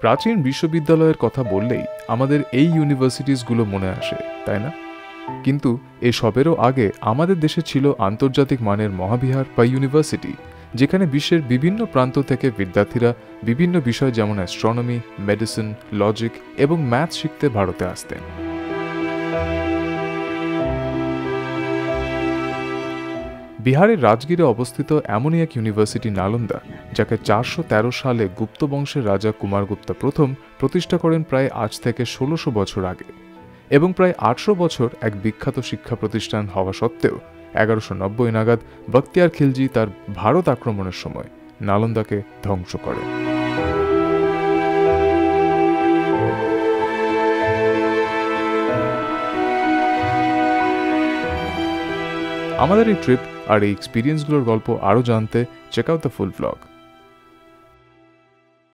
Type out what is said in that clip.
প্রাচীন বিশ্ববিদ্যালয়ের কথা বললেই আমাদের এই ইউনিভার্সিটিসগুলো মনে আসে, তাই না? কিন্তু এসবেরও আগে আমাদের দেশে ছিল আন্তর্জাতিক মানের মহাবিহার বা ইউনিভার্সিটি, যেখানে বিশ্বের বিভিন্ন প্রান্ত থেকে বিদ্যার্থীরা বিভিন্ন বিষয় যেমন অ্যাস্ট্রোনমি, মেডিসিন, লজিক এবং ম্যাথ শিখতে ভারতে আসতেন। বিহারের রাজগীরে অবস্থিত এমনই এক ইউনিভার্সিটি নালন্দা, যাকে 413 সালে গুপ্ত বংশের রাজা কুমারগুপ্তা প্রথম প্রতিষ্ঠা করেন প্রায় আজ থেকে 1600 বছর আগে, এবং প্রায় 800 বছর এক বিখ্যাত শিক্ষা প্রতিষ্ঠান হওয়া সত্ত্বেও 1190 নাগাদ বখতিয়ার খিলজি তার ভারত আক্রমণের সময় নালন্দাকে ধ্বংস করেন। আমাদের এই ট্রিপ আর এই এক্সপিরিয়েন্সগুলোর গল্প আরও জানতে check out the full blog.